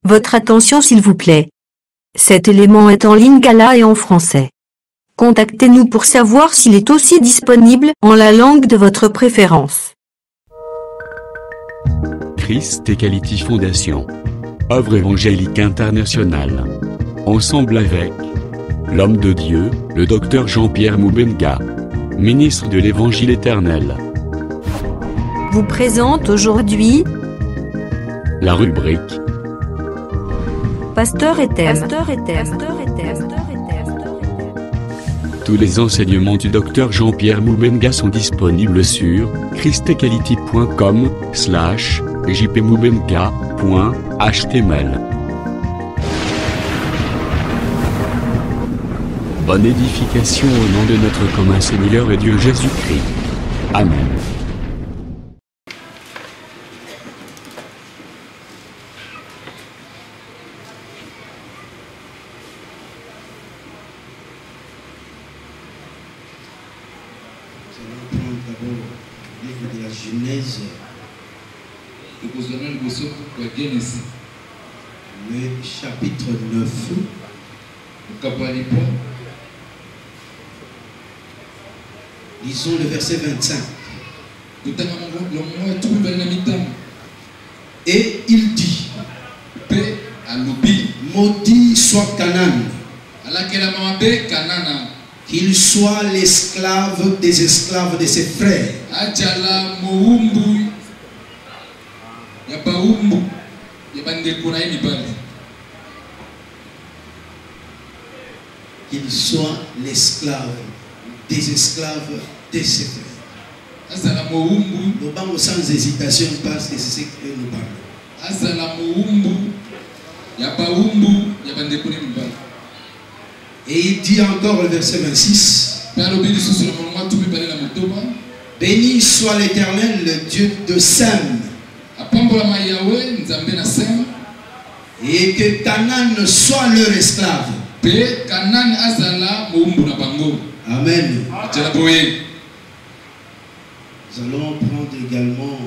Votre attention s'il vous plaît. Cet élément est en lingala et en français. Contactez-nous pour savoir s'il est aussi disponible en la langue de votre préférence. Christ Equality Foundation. Œuvre évangélique internationale. Ensemble avec l'homme de Dieu, le docteur Jean-Pierre Moubenga, ministre de l'Évangile éternel, Vous présente aujourd'hui la rubrique Pasteur et thème. Tous les enseignements du docteur Jean-Pierre Moubenga sont disponibles sur christequality.com/jpmoubenga.html. Bonne édification au nom de notre commun Seigneur et Dieu Jésus-Christ. Amen. Genèse, le chapitre 9, lisons le verset 25. Et il dit, maudit soit Canaan, qu'il soit l'esclave des esclaves de ses frères. Qu'il soit l'esclave des esclaves de ses frères. Nous parlons sans hésitation parce que c'est ce que nous parlons. Et il dit encore le verset 26. Béni soit l'Éternel, le Dieu de Sem. Et que Canaan soit leur esclave. Amen. Nous allons prendre également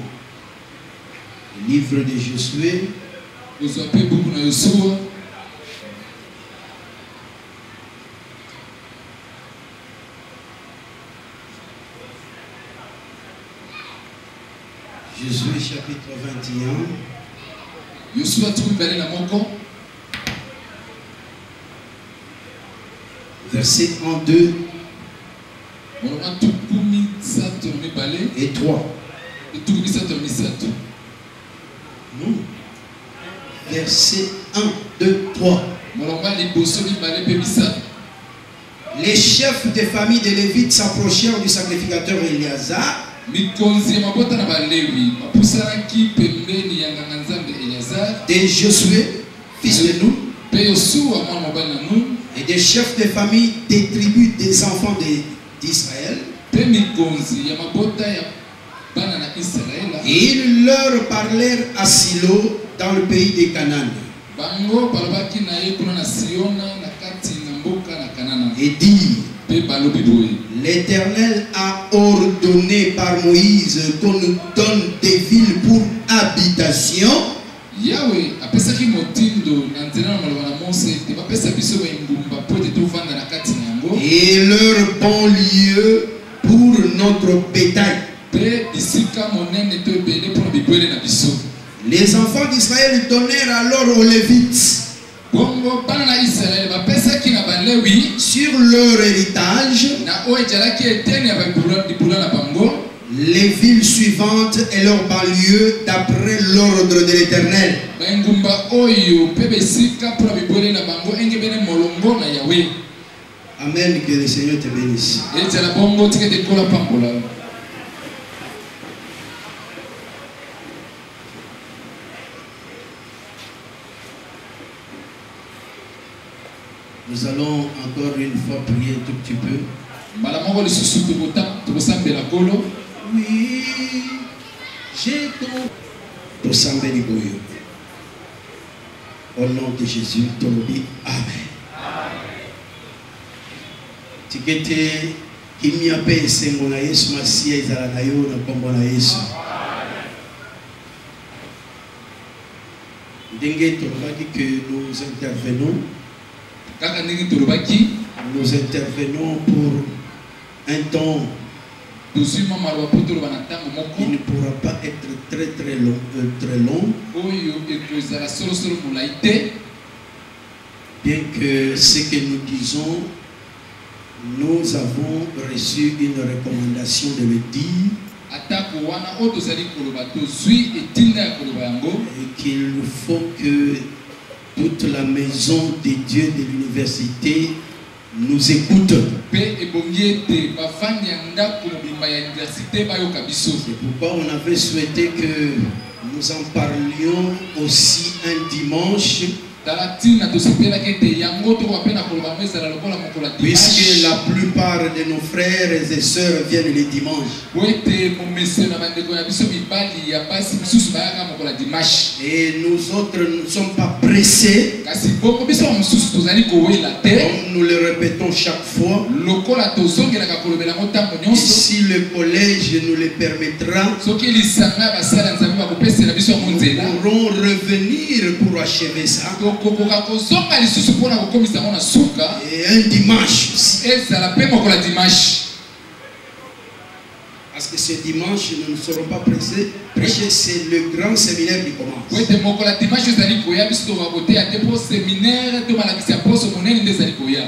le livre de Josué. Josué chapitre 21. Verset 1, 2 et 3. Non. Verset 1, 2, 3. Les chefs des familles de Lévites s'approchèrent du sacrificateur Éléazar. De Josué, fils de Nun, et des chefs de famille des tribus des enfants d'Israël. Et ils leur parlèrent à Silo dans le pays de Canaan. Et dit, l'Éternel a ordonné par Moïse qu'on nous donne des villes pour habitation. Et leur bon lieu pour notre bétail. Les enfants d'Israël donnèrent alors aux Lévites sur leur héritage les villes suivantes et leurs banlieues d'après l'ordre de l'Éternel. Amen, que le Seigneur te bénisse. Nous allons encore une fois prier un tout petit peu. Oui, j'ai ton. Au nom de Jésus, ton dit Amen. Tikete kimia pe esengo na Yesu masia ezala na yo na kombo na Yesu. que nous intervenons pour un temps qui ne pourra pas être très long. Bien que ce que nous disons, nous avons reçu une recommandation de le dire. Et qu'il faut que toute la maison de Dieu de l'université nous écoute. C'est pourquoi on avait souhaité que nous en parlions aussi un dimanche. Puisque la plupart de nos frères et sœurs viennent les dimanches. Et nous autres ne sommes pas pressés. Comme nous le répétons chaque fois. Si le collège nous le permettra, nous pourrons revenir pour achever ça. Et un dimanche aussi. Parce que ce dimanche, nous ne serons pas pressés. Prêcher, c'est le grand séminaire qui commence.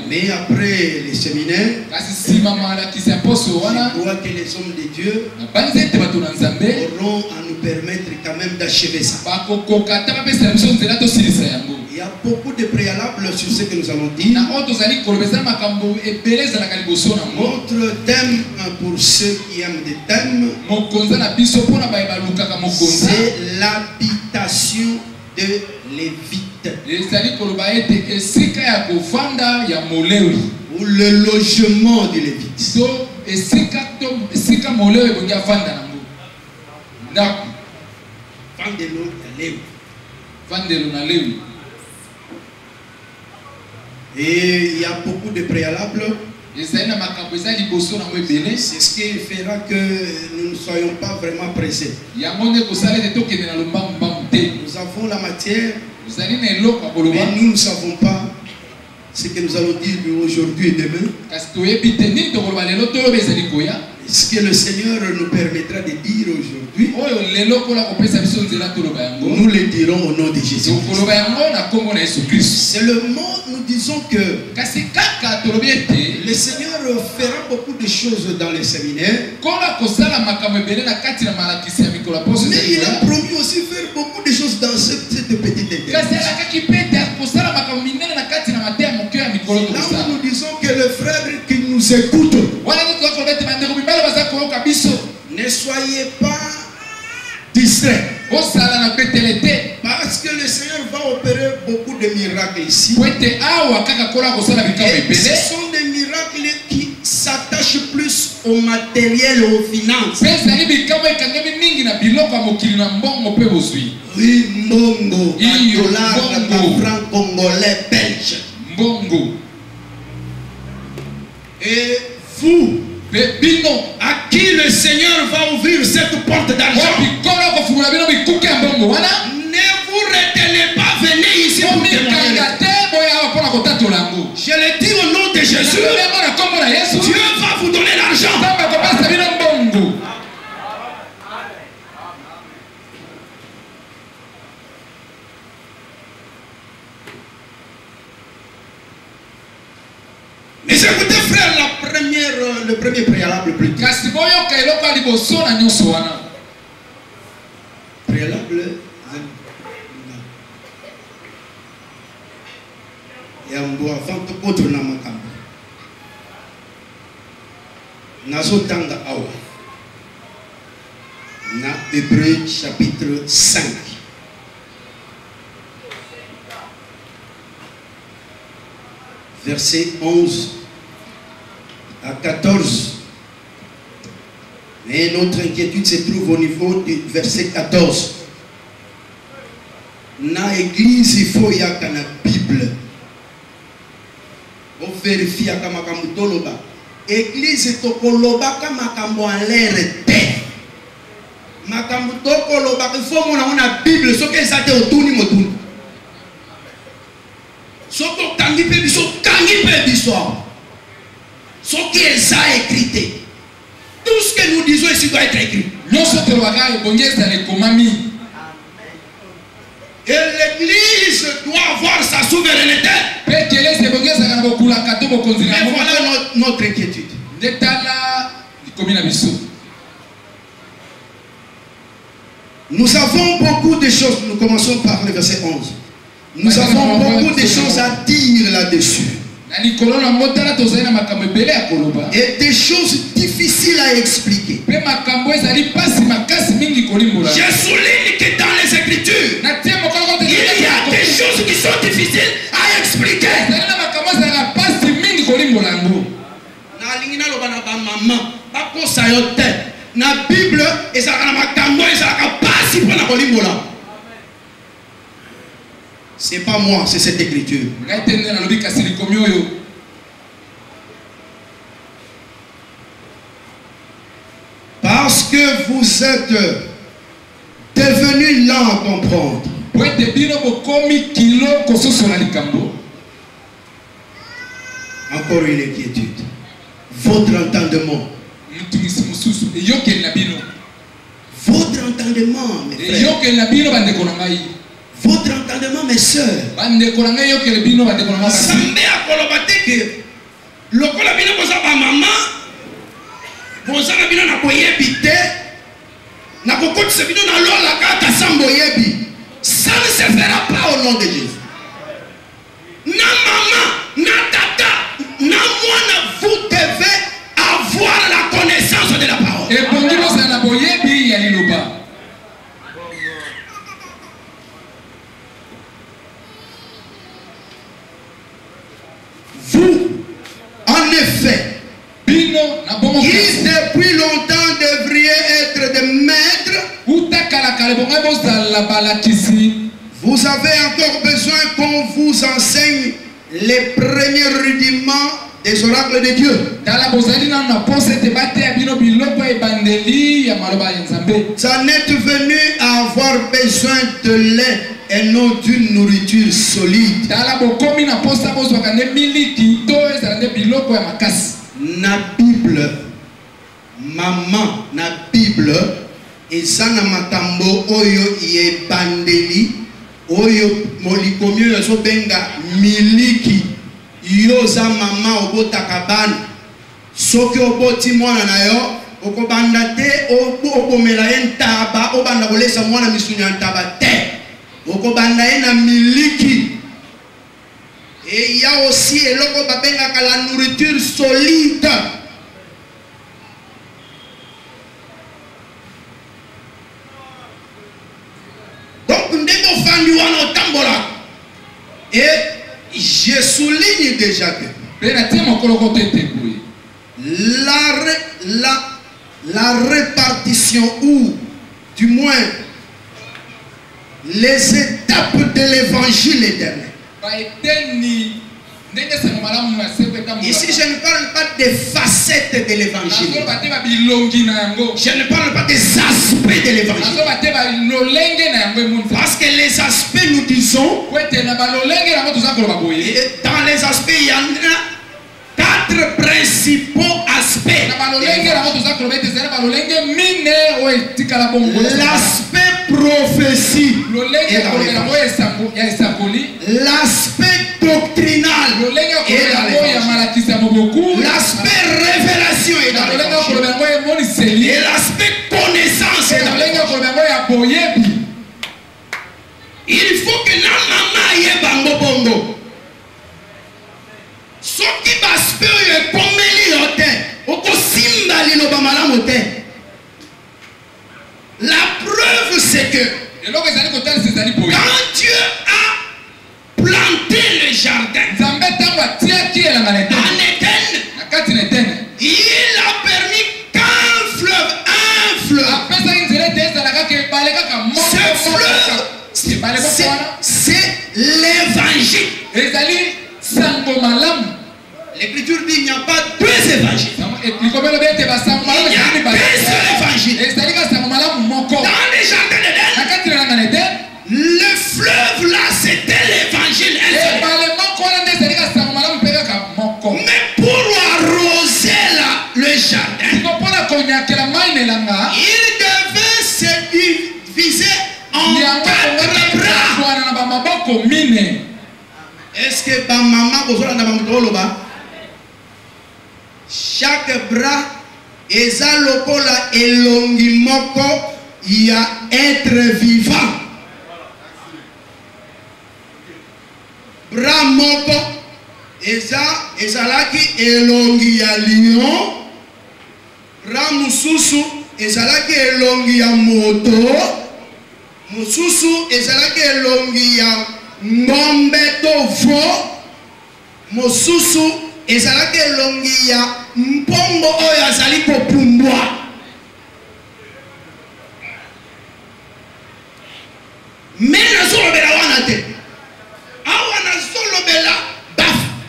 Mais après les séminaires, je crois que les hommes de Dieu auront à nous permettre quand même d'achever ça. Il y a beaucoup de préalables sur ce que nous allons dire. Notre thème, pour ceux qui aiment des thèmes, c'est l'habitation de Lévite. Ou le logement de Lévite. Et il y a beaucoup de préalables. C'est ce qui fera que nous ne soyons pas vraiment pressés. Nous avons la matière, mais nous ne savons pas ce que nous allons dire aujourd'hui et demain. Ce que le Seigneur nous permettra de dire aujourd'hui, nous le dirons au nom de Jésus. C'est le mot, nous disons que le Seigneur fera beaucoup de choses dans les séminaires. Mais il a promis aussi faire beaucoup de choses dans cette petite église. Là où nous disons que le frère qui nous écoute, ne soyez pas distraits. Parce que le Seigneur va opérer beaucoup de miracles ici. Et ce sont des miracles qui s'attachent plus au matériel, aux finances. Oui, mbongo, dollar, franc congolais, belge. Et vous, à qui le Seieur va ouvrir cette porte d'argent, ne vous retenez pas, venez ici pour témoigner. Je le dis au nom de Jésus, Dieu va vous donner l'argent. Mais écoutez frère, le premier préalable plus tard. Préalable et en bois avant que autre n'amakambo. Nazotanga awa. Na Hébreux chapitre 5. Verset 11 à 14. Mais notre inquiétude se trouve au niveau du verset 14. Na église, il faut y avoir la Bible. On vérifie à Kamakamutoloba. Église tokoloba kamakambo en l'air te. Makamutokoloba, il faut qu'on ait la Bible. Ce que ça te autour ni motuni. Soko tangi pe biso, kangi pe biso. Ce qui est ça écrit. Tout ce que nous disons ici doit être écrit. Et l'église doit avoir sa souveraineté. Mais voilà notre inquiétude. Nous avons beaucoup de choses. Nous commençons par le verset 11. Nous avons beaucoup de choses à dire là-dessus. Et des choses difficiles à expliquer. Je souligne que dans les Écritures, il y a des choses qui sont difficiles à expliquer. La Bible, c'est pas moi, c'est cette écriture. Parce que vous êtes devenus lents à comprendre. Encore une inquiétude. Votre entendement. Votre entendement, mes frères. Votre entendement, mes soeurs. Sambé a kolobate que lokola bino boza ba maman boza na bino na koyebi te na kokotisa bino na lola kaka sambo yebi. Ça ne se fera pas au nom de Jésus. Na maman, na tata, na mwana, vous devez avoir la connaissance de la parole. Et pour nous, ça na boyebi ya liloba. Vous, en effet, qui depuis longtemps devriez être des maîtres, vous avez encore besoin qu'on vous enseigne les premiers rudiments des oracles de Dieu. Ça n'est venu à avoir besoin de lait et non d'une nourriture solide. Na Bible, maman, na Bible, ezana makambo oyo yebandeli, oyo molikomi oyo so benga miliki, yoza mama obotaka bana, soki oboti mwana na yo, okobanda te, obomela ye ntaba, obanda kolesa mwana misuni ya ntaba te, okobanda ye na miliki. Et il y a aussi la nourriture solide. Donc, et je souligne déjà que la répartition ou du moins les étapes de l'évangile éternel. Ici, je ne parle pas des facettes de l'évangile. Je ne parle pas des aspects de l'évangile. Parce que les aspects, nous disons, dans les aspects, il y en a 4 principaux aspects. L'aspect prophétie, l'aspect doctrinal, l'aspect révélation et l'aspect connaissance. Il faut que la maman ait bango bongo. Ce qui va se faire comme la preuve c'est que quand Dieu a planté le jardin en Éden, il a permis qu'un fleuve, ce fleuve, c'est l'évangile. L'écriture dit qu'il n'y a pas 2 évangiles. Il y a 2 évangiles. Dans les jardins d'Éden, le fleuve là, c'était l'évangile. Est-ce que ba maman bozola na bamutolo ba? Chaque bras eza lokola elongi moko ya être vivant. Bras moko ezalaki elongi ya lion. Bras mususu ezalaki elongi ya moto. Mususu ezalaki elongi ya ngombe to vo. Mususu ezalaki elongi ya mpombo oyo azali kopumbwa. Mais nazolobela wana te. Awa nazolobela ba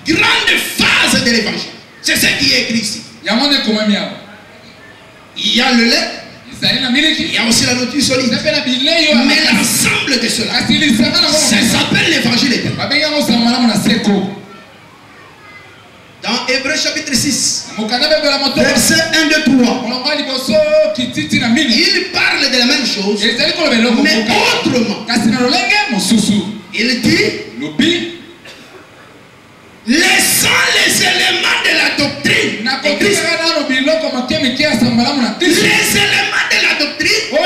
grande phase de l'évangile. C'est ce qui est écrit ici. Il y a le lait. Il y a aussi la nourriture solide. Mais l'ensemble de cela, ça s'appelle l'évangile éternel. Dans Hébreux chapitre 6, verset 1, 2, 3, il parle de la même chose, mais autrement. Il dit, laissant les éléments de la doctrine. Les éléments de la doctrine,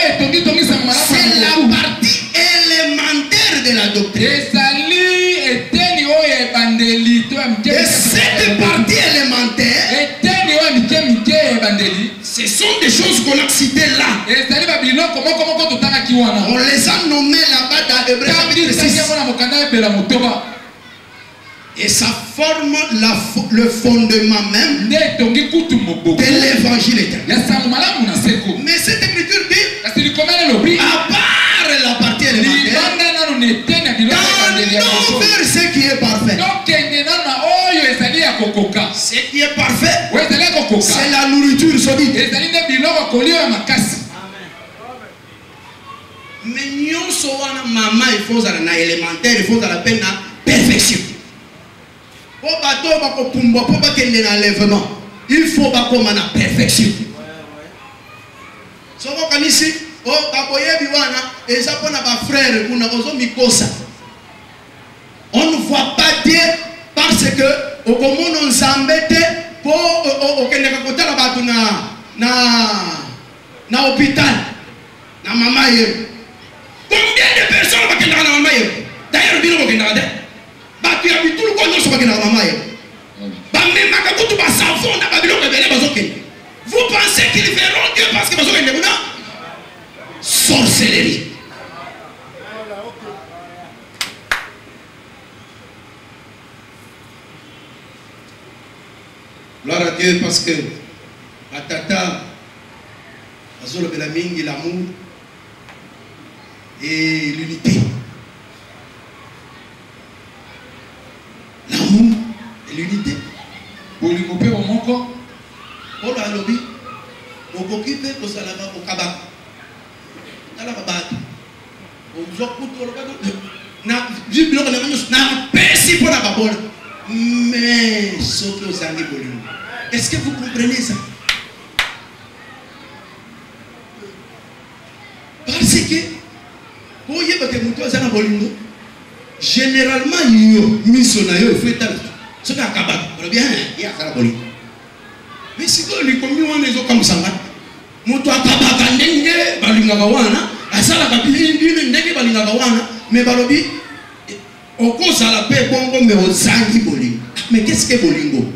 c'est la partie élémentaire de la doctrine. Et cette partie élémentaire, ce sont des choses qu'on a citées là. On les a nommées là-bas dans Hébreux chapitre 6. Et ça forme le fondement même de l'évangile éternel. Mais cette écriture dit, à part la partie élémentaire, dans nos versets qui est parfait. Ce qui est parfait, c'est la nourriture solide. Mais nous sommes maman, il faut un élémentaire, il faut la peine à perfection. Il faut comme la perfection. On ne voit pas Dieu parce que au moment on s'embête pour na hôpital na maman. Combien de personnes vont na maman? D'ailleurs bino ko na tu as vu tout le monde sur la maman. Vous pensez qu'ils verront Dieu parce que vous avez une sorcellerie. Gloire à Dieu parce que à Tata, Azolo Belaming, l'amour et l'unité. L'amour et l'unité. Pour lui couper au mon corps. Pour le lobby. Pour occuper pour ça là-bas au cabak. Dans la babatte. Au zoku tout le bateau. Na jiblo na manus na pesi pour la babole. Mais ce que vous avez voulu. Est-ce que vous comprenez ça? Parce que pour y avoir que nous sommes en généralement, il fait ce qu'il y a bien, il y a la police. Mais si vous les commis, on est comme ça. Moto akabaka ndenge balinga bawana asala kabili ndenge balinga bawana mais balobi okosa la paix bongo mais ozangi bolingo. Mais qu'est-ce que bolingo?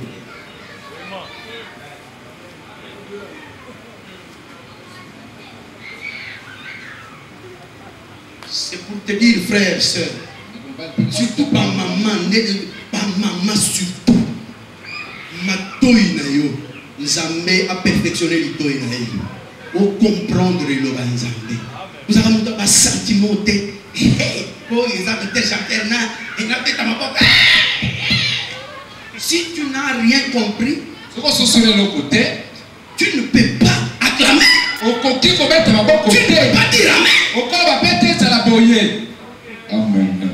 C'est pour te dire frère, sœur, surtout par maman surtout ma toy na yo Nzambe a perfectionné les toy na yo pour comprendre le Nzambe. Vous avez un sentiment de oh ils ont été chanterna et n'a pas ma papa. Si tu n'as rien compris, tu ne peux pas acclamer. Tu ne peux pas dire amen. Amen.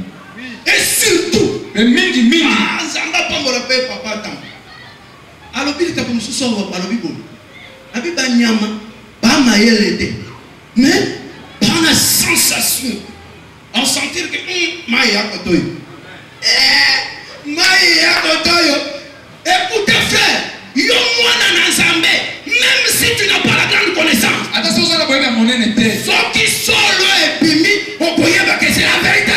Et surtout, Zamba Pambola papa tam. Alors il t'a comme ça va le bibo. Abi banyama ba mayelete. Mais par la sensation. on sentir que Maya Kotoyo. Maya Kotoyo. Écoutez frère, yo mwana na Nzambe, même si tu n'as pas la grande connaissance. Attention ça la boyeba monene te. Ceux qui solo et bimi, on koyeba que c'est la vérité.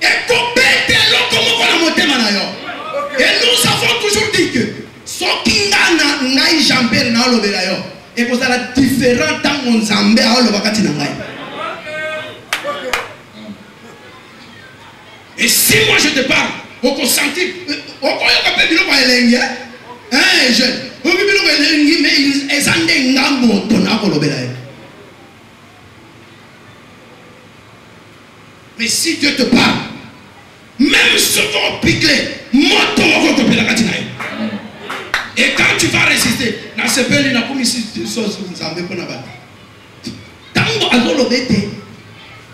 Et kopete lo comme on a motema na yo. Et nous avons toujours dit que ceux qui ngana ngai jamber na lobela yo. Et pour ça la différent dans mon Nzambe a lo bakati na ngai. Et si moi je te parle, on peut sentir, on peut pas dire que c'est un jeune, on peut dire que c'est mais ils ont des ngambos ton akolobela. Mais si Dieu te parle, même ce qu'on pique, moto okopela katina. Et quand tu vas résister, na sepeli na comme ici des choses Nzambe pona ba. Tango akolobete,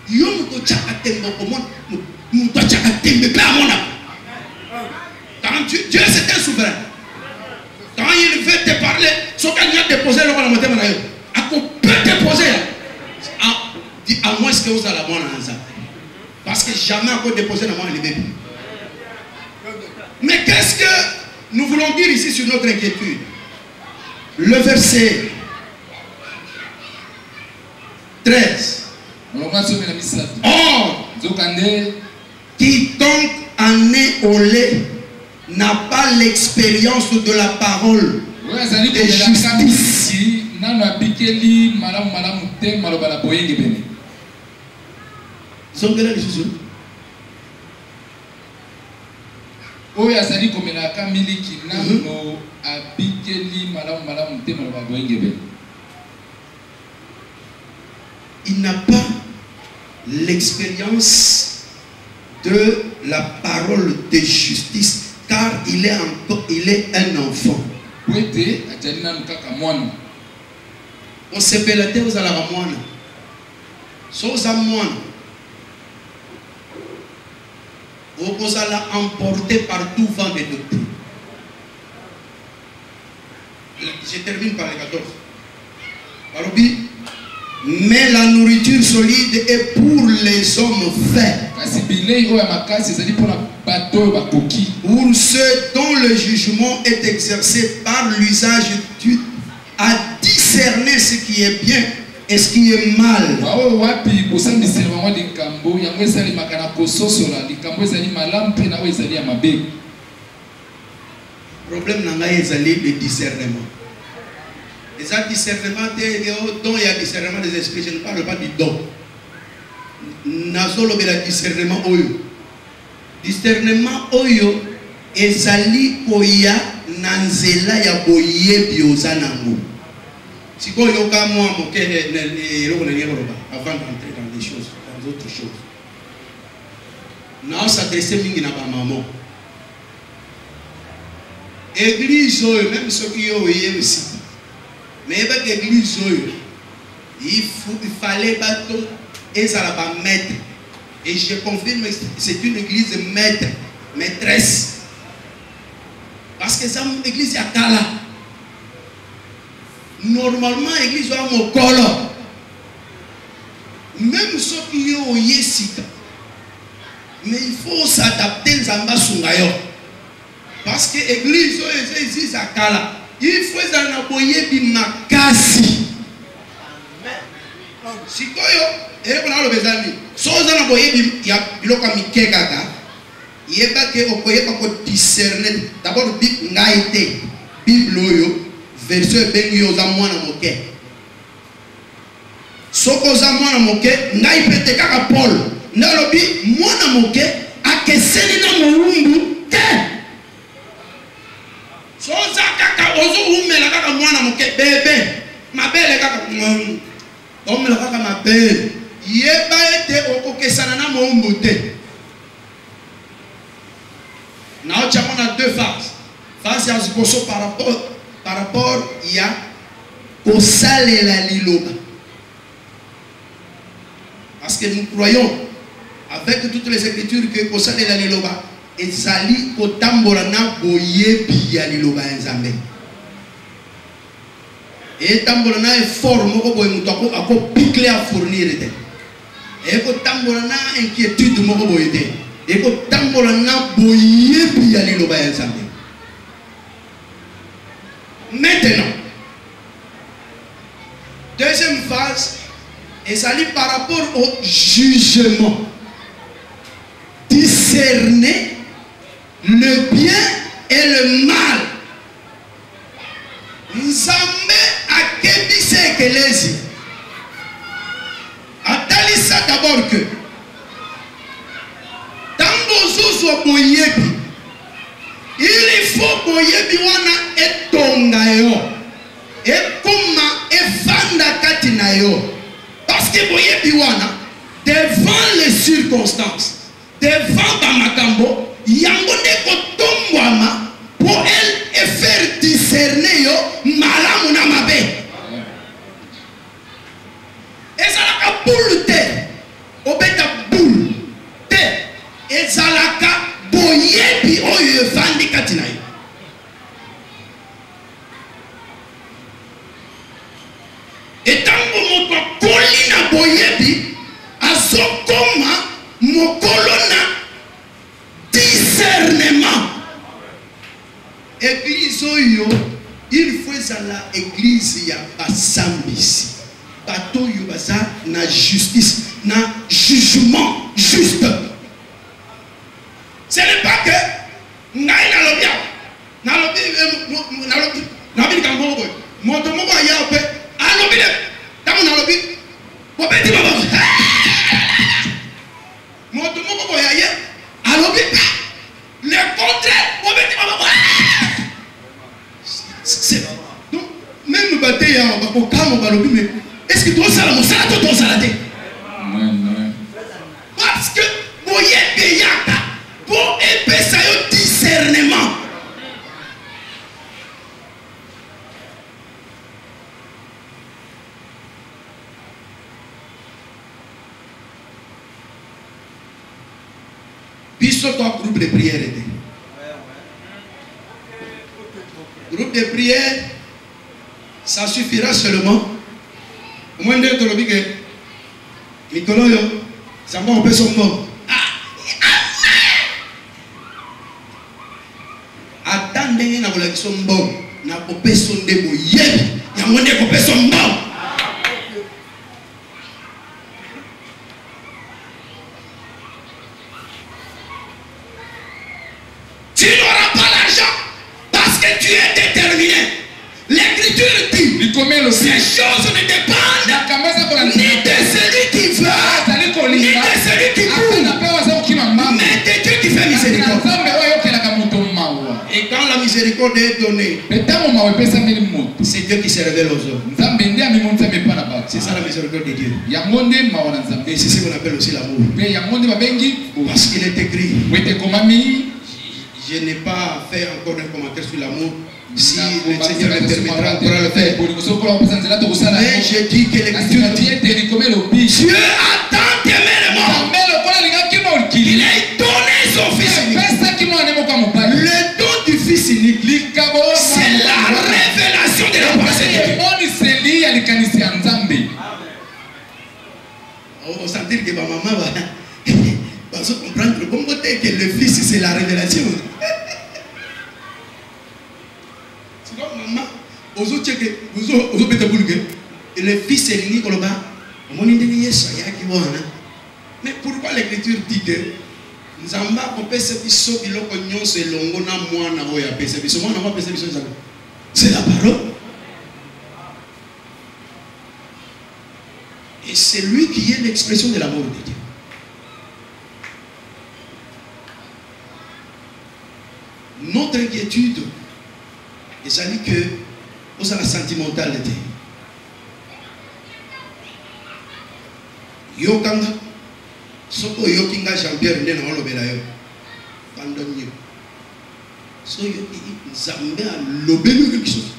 yo muto chaka tembo comment quand Dieu c'est un souverain. Quand il veut te parler, ce qu'il vient te poser, il peut te poser. À moins que vous allez avoir un answer. Parce que jamais on peut déposer dans le bébé. Mais qu'est-ce que nous voulons dire ici sur notre inquiétude? Le verset 13. Or, quiconque en est au lait n'a pas l'expérience de la parole de justice. Il n'a pas l'expérience de la parole de justice, car il est un enfant. On s'appelle aux alamoines. Aux amoines. On la emporter par tout vent de doctrine. Je termine par les 14. Parobi. Mais la nourriture solide est pour les hommes faits. Pour ceux dont le jugement est exercé par l'usage à discerner ce qui est bien et ce qui est mal. Problème n'a pas le discernement. Les discernement dont il y a discernement des esprits, je ne parle pas du don. Nazolo la discernement oyo. Discernement oyo ezali koya nanzela ya boye biozanango. Si ko yoka moi moke avant d'entrer dans des choses, dans d'autres choses. Non, s'adresser mingi na ba maman. Église oyo même ceux qui ont eu aussi. Mais avec l'église, il fallait bateau et ça la pas maître. Et je confirme que c'est une église maître, maîtresse. Parce que c'est une église à Kala. Normalement, l'église a mon color. Même ceux qui ont eu Yesika. Mais il faut s'adapter à Sungayo. Parce que l'église est à Kala. Il faut s'anaboyer bimakasi. Si koyo, et on a le besoin. Si on anaboyer ya biloka mikekaka, il est pas que on peut pas discerner. D'abord Bible ngaite, Bible yo, verset benyo za mwana moke. Soko za mwana moke, ngai pete kaka Paul. Nalobi mwana moke akeseni na muumbu te. Soza kaka ozo umela kaka mwana moke bebe mabele kaka omela kaka mabele yeba ete okokesana na moumbu te. Na ochamo na deux phases. Phase ya ziposo par rapport ya kosalela liloba. Parce que nous croyons avec toutes les écritures que kosalela liloba ezali kotambola na boyebi ya liloba ya Nzambe. Et tambolana est fort, moko boy mutako ako piqué à fournir était. Et ko tambolana inquiétude moko boy était. Et ko tambolana boye bi ali lo ba ensemble. Maintenant, deuxième phase, et ça lit par rapport au jugement. Discerner le bien et le mal. Nzambe akebise ekelezi. Atalisa d'abord que tango zozo boyebi, il faut boyebi wana etonga yo ekoma efanda kati na yo, parce que boyebi wana devant les circonstances, devant bamakambo yango ndeko tombwama pour elle et faire discerner yo malamu na mabe. Ezalaka boule te obeta boule te, ezalaka boyebi oyo efandi kati na yo. Etango moto akoli na boyebi azokoma mokolo na discernement. Église oyo, il faut la église ya basambisi. Bato yo basa na justice, na jugement juste. Ce n'est pas que ngai na lobia, na lobi kambo boy. Moto moko ya pe, a lobi de, tamu na lobi. Ko beti baba. Moto moko boy ya, a lobi. Le contraire, ko beti baba. Donc, même le bataille, au calme, mais est-ce que toi, ça la moussa, toi, ça la dé? Parce que, vous y êtes payé, pour épaisser le discernement. Puis, ce groupe de prière était. Groupe de prière, ça suffira seulement. Au moins de l'objet que Nicolas, ça va, on peut son mot. Attendez, na vola son bon, na popé son débo yeb, ya monde popé son bon. Tu n'auras pas l'argent parce que tu es déterminé. L'écriture dit ces choses ne dépendent ni de celui qui veut, ni de celui qui court, mais de Dieu qui fait miséricorde. Et quand la miséricorde est donnée, c'est Dieu qui se révèle aux hommes. C'est ça la miséricorde de Dieu. Et c'est ce qu'on appelle aussi l'amour. Parce qu'il est écrit, je n'ai pas fait encore un commentaire sur l'amour. Si le Seigneur me permettra, on pourra le faire. Mais je dis que l'écriture dit Dieu a tant aimé le monde, il a donné son fils unique. Le don du fils unique, c'est la révélation de la pensée de Dieu. On va sentir que ma maman va comprendre le bon côté que le fils c'est la révélation. Maman, et le fils est unique, mais pourquoi l'écriture dit que c'est la parole? Et c'est lui qui est l'expression de l'amour de Dieu. Notre inquiétude, c'est que vous avez la sentimentalité. Yokanga, soko yokinga Jean-Pierre ndena olobela yo. Pardonne. So yoki Nzambe a lobelu quelque chose.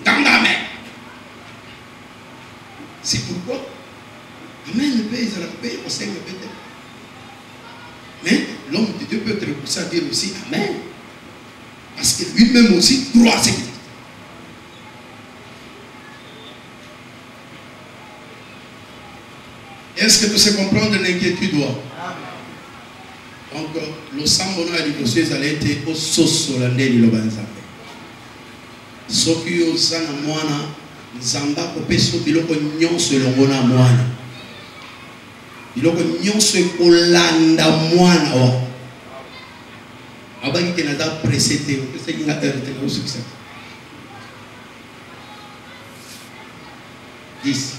Ngangame. C'est pourquoi Amen le pays à la paix au Seigneur peut-être. Mais l'homme de Dieu peut être poussé à dire aussi Amen. Parce que lui-même aussi croit à ce qu'il dit. Est-ce que tu sais comprendre l'inquiétude? Donc, le sambo na liboso allait être au soso la ndeli lo banzambe. Soki osana mwana nzamba ko peso biloko nyonso elongona mwana. Biloko nyonso ekolanda mwana wa. Abaki kenaza précédé, c'est qui n'a heure de succès. 10.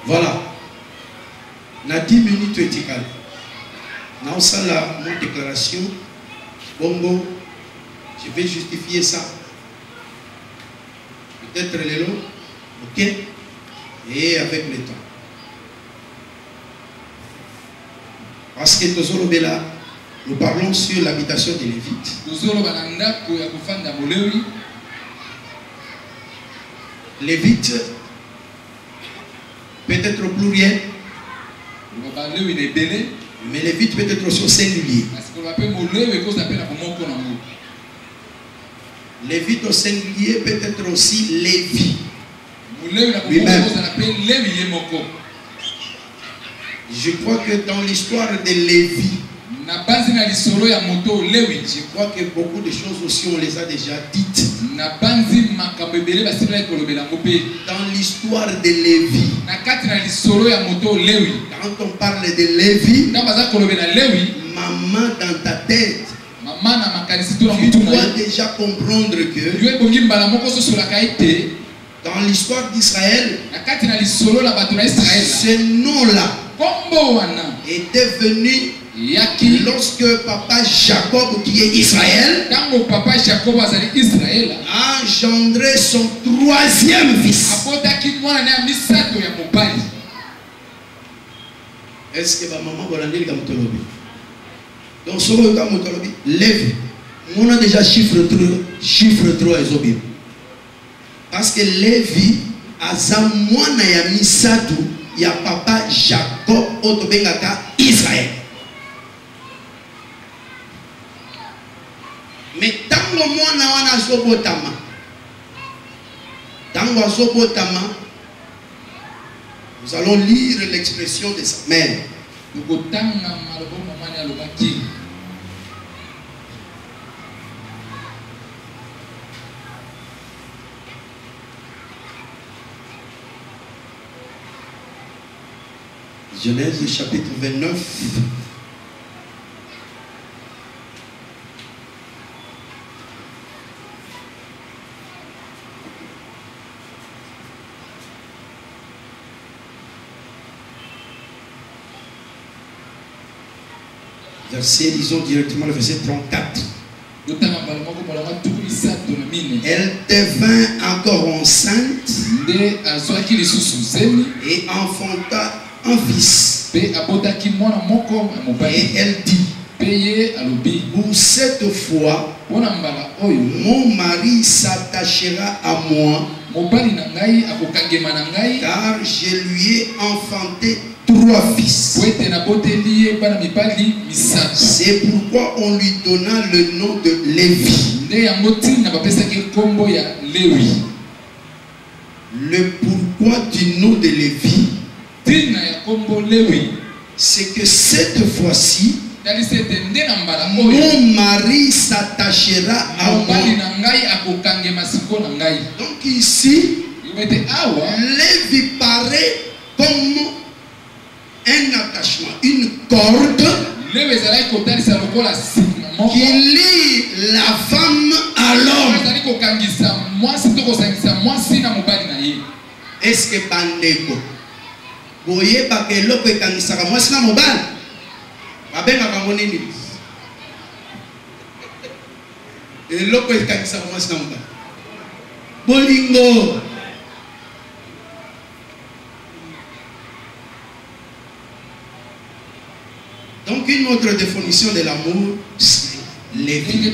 Voilà. Na 10 minutes étiquale. Dans ça là, mon déclaration, bongo, je vais justifier ça. Peut-être les lots, ok, et avec le temps. Parce que Tozolobela, nous parlons sur l'habitation des Lévites. Lévites, peut-être au pluriel, mais Lévites peut être aussi au singulier. Lévite au singulier peut être aussi Lévi. Lui-même. Je crois que dans l'histoire de Lévi, je crois que beaucoup de choses aussi on les a déjà dites. Dans l'histoire de Lévi, quand on parle de Lévi, maman dans ta tête, tu dois déjà comprendre que dans l'histoire d'Israël, ce nom-là était venu lorsque papa Jacob, qui est Israël, a engendré son troisième fils. Est-ce que ma maman va l'amener comme Tolobi? Donc, ce que Tolobi lève, on a déjà chiffre 3 et Zobim. Parce que Lévi, à Zamouana ya Misatu, il y a papa Jacob, Otobengaka, Israël. Mais tango mwana wana zobotama, tango zobotama, nous allons lire l'expression de sa mère. Genèse chapitre 29. Verset, disons directement le verset 34. Elle devint encore enceinte et enfanta un fils. Et elle dit, pour cette fois, mon mari s'attachera à moi, car je lui ai enfanté 3 fils. C'est pourquoi on lui donna le nom de Lévi. Le pourquoi du nom de Lévi, c'est que cette fois-ci, mon mari s'attachera à moi. Donc ici, Lévi paraît comme un attachement, une corde qui lie la femme à l'homme. Est-ce que bandeko boye bakelo ko kangisaka mwasi na mobali babenga bango nini? Eloko ekangisaka mwasi na mobali bolingo. Donc une autre définition de l'amour, c'est Lévi.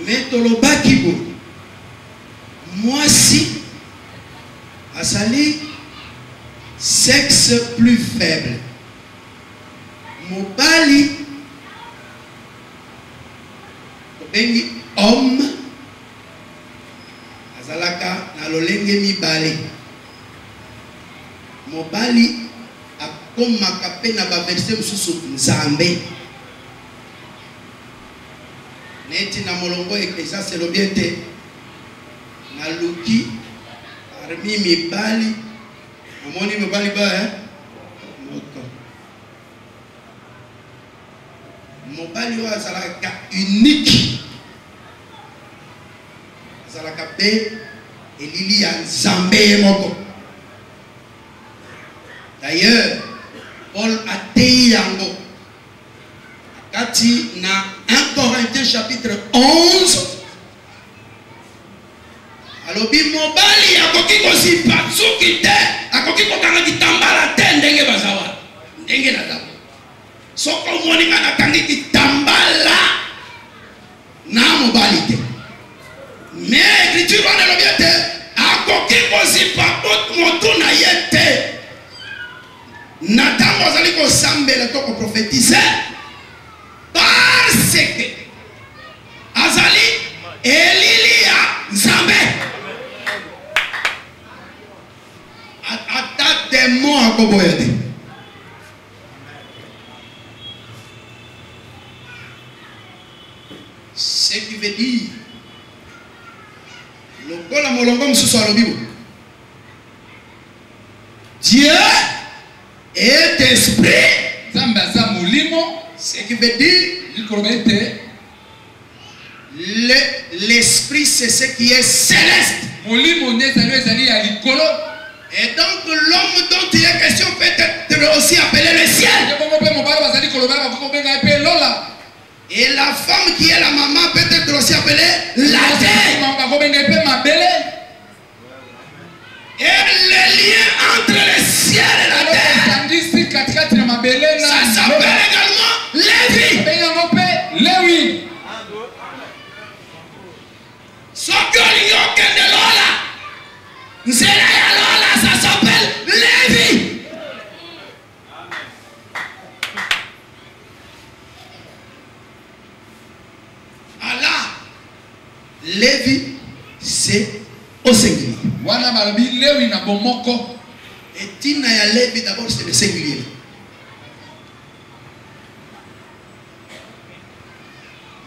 Mais Tolobakibo, moi si, sexe plus faible. Mobali bengi homme azalaka na lolenge mibale. Mobali akomaka pe na ba verset mususu nzambe. Neti na molongo Ecclésiaste lobiete na luki parmi mibali amoni mibali ba moko. Mobali wa azalaka unique. Azalaka pe elili ya nzambe moko. D'ailleurs, Paul a dit yango kati na 1 Corinthiens chapitre 11 alobi mobali akoki kosipa suki te akoki kokanga kitambala te ndenge bazawa ndenge na tabo soko moninga nakangi kitambala na mobali te mais écriture on alobi te akoki kosipa moto na yete Nathan azali ko sambela to ko prophétiser parce que azali Elilia Nzambe ata démon akoboyade. Ce qui veut dire le kola molongo mususu alobi Dieu est esprit. Ce qui veut dire l'esprit c'est ce qui est céleste. Et donc l'homme dont il est question peut être aussi appelé le ciel. Et la femme qui est la maman peut être aussi appelée la terre. Et le lien entre le ciel et la terre, ça s'appelle également Lévi. Ce que l'on de Lola, ça s'appelle Lévi. Allah, Lévi, c'est au singulier. Et Tina ya Lévi d'abord c'est le singulier.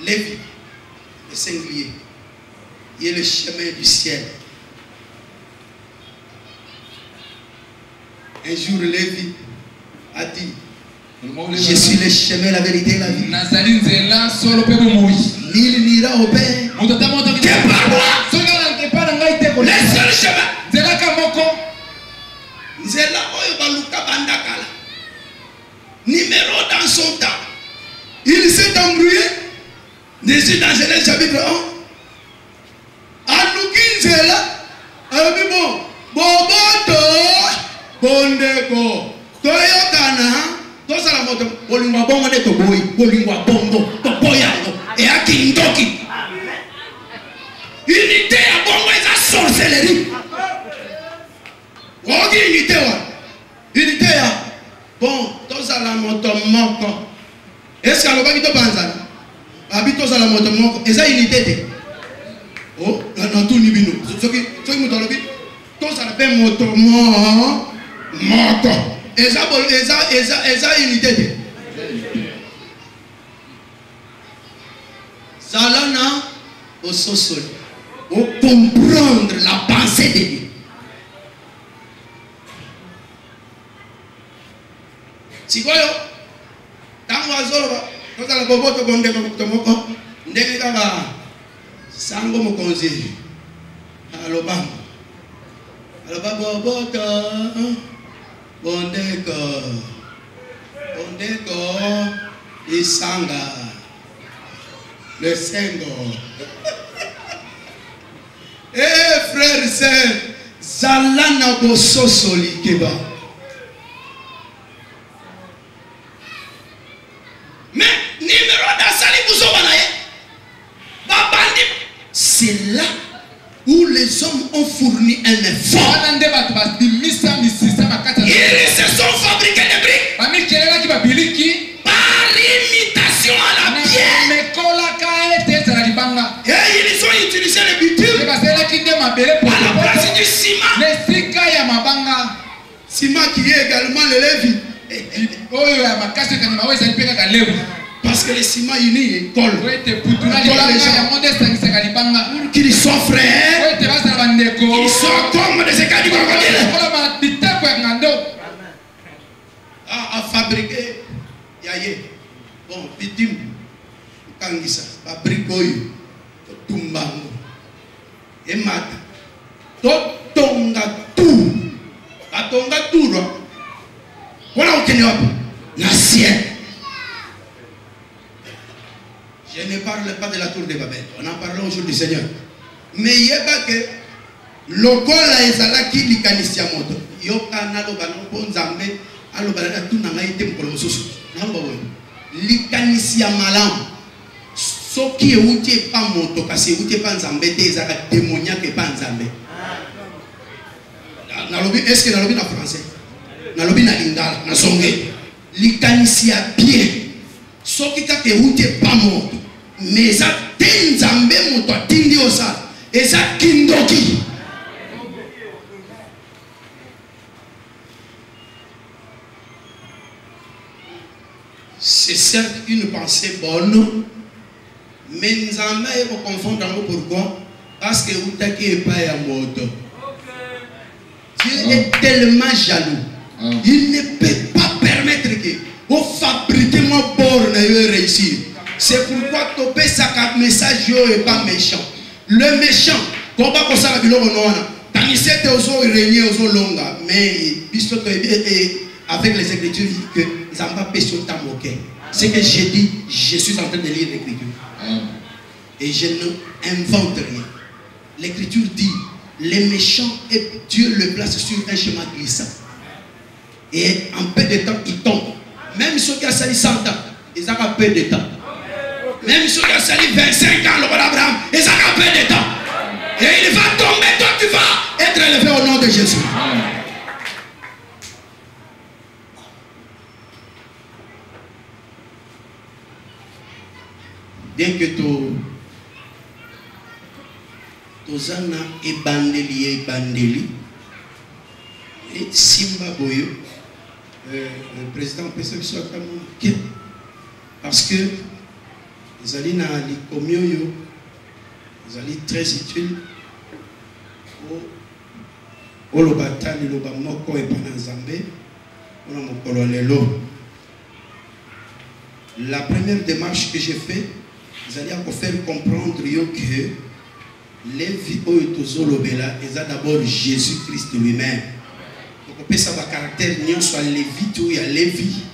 Lévi, le singulier, il est le chemin du ciel. Un jour Lévi a dit, je suis le chemin, la vérité et la vie. Nul n'ira au Père que par moi. Le seul chemin. Nzela oyo baluka bandakala. Numéro dans son temps. Il s'est embrouillé. Jésus dans Genèse chapitre 1. Aluki nzela. Abi bon. Boboto. Bondeko. Toyokana. Tosala moto. Bolingwa bongo ne toboyi. Bolingwa bongo. Toboyango. Et akindoki. Unité à bongo et à sorcellerie. Unité wa. Unité ya. Bon, tosala moto moko. Est-ce que alobaki to banzana? Abi tosala moto moko. Eza unité te. Oh, na tout nibino. Soki moto alobi tosala pe moto moko. Eza unité te. Salana au sosol. Pour comprendre la pensée de Dieu. Sikoyo tangu azoloba tozala boboto bondeko kutomoko ndenge kaka sango mokonzi aloba boboto bondeko isanga le sengo. Eh frère et sœur, zalana bososoli keba. Mais numéro d'Asali Bouzobanaye, c'est là où les hommes ont fourni un effort. Ils se sont fabriqués des briques par imitation à la pierre. la place du ciment. Ciment qui est également le Lévi. Parce que le ciment uni colle. Pour qu'ils soient frères, qu'ils soient comme des écailles du crocodile. À fabriquer, yaye. Bon, victime, kangisa, fabricoyo, tumbango, et mat, totonga tout, atonga tout, voilà au Kenya, l'ancien. Je ne parle pas de la tour de Babel, on en parle aujourd'hui du Seigneur. Mais il y a pas que lokola ezala ki likanisia moto, yoka nalo bano bonzambe, alo balana tout nanga ite mukolo mususu, nalo bawo. Likanisia malam, so qui est pas moto, parce que pas nzambe, des démoniaques pas nzambe. Est-ce que dans le français? Dans le lingala, dans son likanisia bien, so qui est pas moto, mais ça nzambe moto tindi osa, et ça kindoki. C'est certes une pensée bonne, mais nous allons confondre pourquoi? Parce que vous n'avez pas à moto. Dieu est tellement jaloux. Il ne peut pas permettre que vous fabriquez mon borne et réussir. C'est pourquoi topé ça message n'est pas méchant. Le méchant, comme ça ça la tant il s'est aussi régné aux longa, mais avec les écritures que c'est que j'ai dit, je suis en train de lire l'écriture. Et je n'invente rien. L'écriture dit, les méchants, et Dieu le place sur un chemin glissant. Et en peu de temps, ils tombent. Même ceux qui ont sali 100 ans, ils ont peu de temps. Même ceux qui ont sali 25 ans, le roi d'Abraham, ils ont peu de temps. Et il va tomber, toi tu vas être élevé au nom de Jésus. Bien que tozana ebandeli et Simba Boyo, le président PSF soit parce que les alliés na likomioyo, les alliés très utiles au lobatali lobamoko et panazambe, on a mon colonelo. La première démarche que j'ai faite, vous allez encore faire comprendre que les vies et d'abord Jésus-Christ lui-même. Donc on peut savoir caractère n'y soit les vies où il y a les vies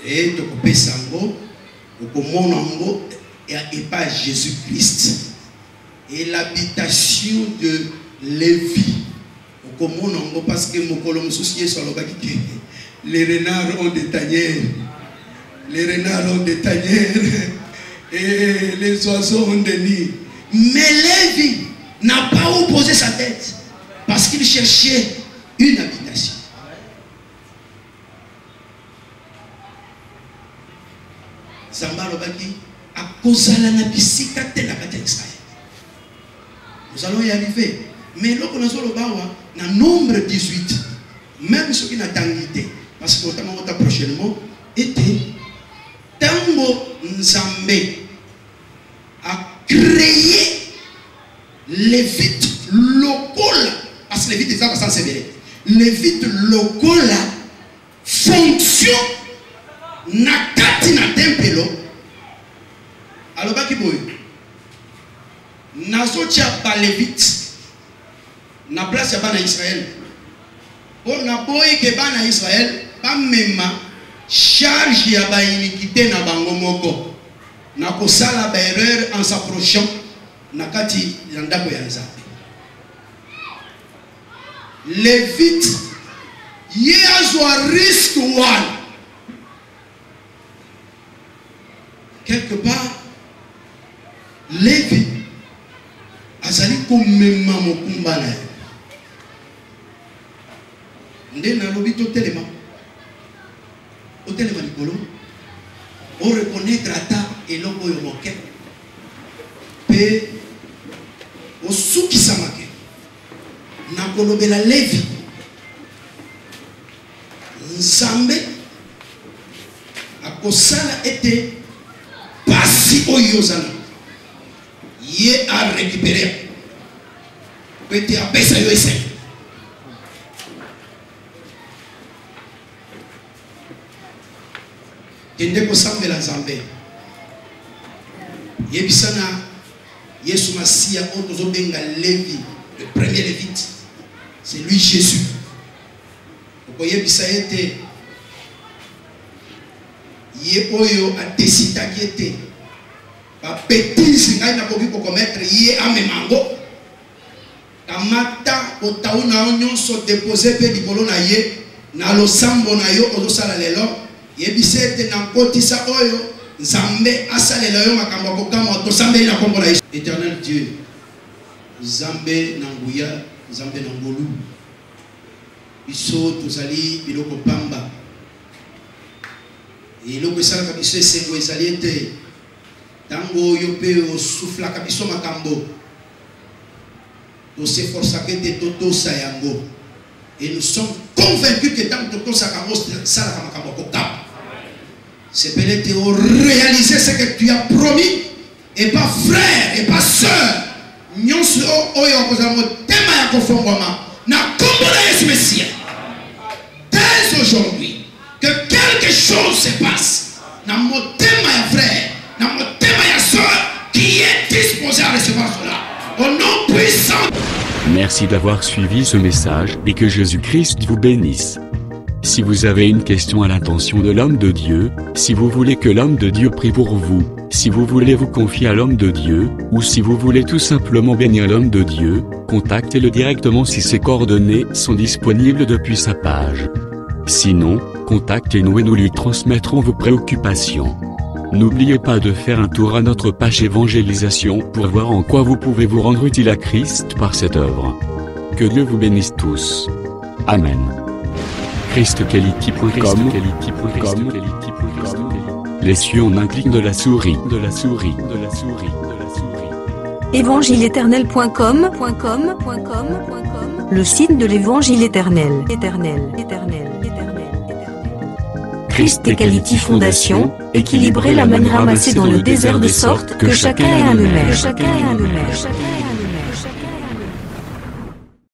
et donc on peut savoir et pas Jésus-Christ et l'habitation de Lévi. Parce que les renards ont des tanières. Les renards ont des tanières et les oiseaux ont des nids. Mais Lévi n'a pas opposé sa tête parce qu'il cherchait une habitation. Zamba Lobaki a causé la bisika de la bataille d'Israël. Nous allons y arriver. Mais là, on a un nombre 18. Même ceux qui n'ont pas d'idée, parce que notamment prochainement, était Tango Nzambe a créé les vites locaux, parce que les vites sont sans sévérer. Les vites locaux fonctionnent nakati na tempelo. Alors baki boy, nazotia ba les vites na place ya bana Israël. On a boy ke bana Israël ba mema charge ya ba iniquité na bango moko. Na kosala ba erreur en s'approchant nakati ya ndako ya Nzambe. Lévite yezwa risque one. Quelque part Lévi azali komema mokumba na ye. Nde na lobi to telema. O telema likolo. O reconnaître ata eloko yo moke. Pe o suki samake. kolobela Lévi Nzambe akosala ete pasi oyo ozana ye a récupéré pete apesa yo ese kende kosambela Nzambe yebisana Yesu Masia otozobenga Lévi, le premier lévite, c'est lui Jésus. Vous yebisa ete ye oyo atesita kiete ba bêtise ngai na koki ko commettre ye amemango kamata otauna nyonso déposer pe dikolo na ye na losambo na yo ozosala lelo yebisa ete na kotisa oyo Nzambe asalela yo makambo kokama tosambe na kombo na Yesu. Éternel Dieu, Nzambe na nguya, Nzambe na ngolu. Biso tozali biloko pamba. Eloko esala biso esengo ezali ete tango yo pe osufla biso makambo. To s'efforcer que totosa yango. Et nous sommes convaincus que tant que totosa kango sala makambo kokama. C'est peut-être réaliser ce que tu as promis et pas frère et pas sœur. Nyonso oyo kozamo tema ya kofongwama na kombo na Yesu Messia. Dès aujourd'hui que quelque chose se passe na motema ya frère, na motema ya sœur qui est disposé à recevoir cela. Au nom puissant. Merci d'avoir suivi ce message et que Jésus-Christ vous bénisse. Si vous avez une question à l'intention de l'homme de Dieu, si vous voulez que l'homme de Dieu prie pour vous, si vous voulez vous confier à l'homme de Dieu, ou si vous voulez tout simplement bénir l'homme de Dieu, contactez-le directement si ses coordonnées sont disponibles depuis sa page. Sinon, contactez-nous et nous lui transmettrons vos préoccupations. N'oubliez pas de faire un tour à notre page évangélisation pour voir en quoi vous pouvez vous rendre utile à Christ par cette œuvre. Que Dieu vous bénisse tous. Amen. ChristQuality.com. Les cieux en un clic de la souris. Évangile-éternel.com. Le site de l'évangile éternel. ChristQuality Fondation, équilibrer la manne ramassée dans le désert de sorte que chacun ait un eumère.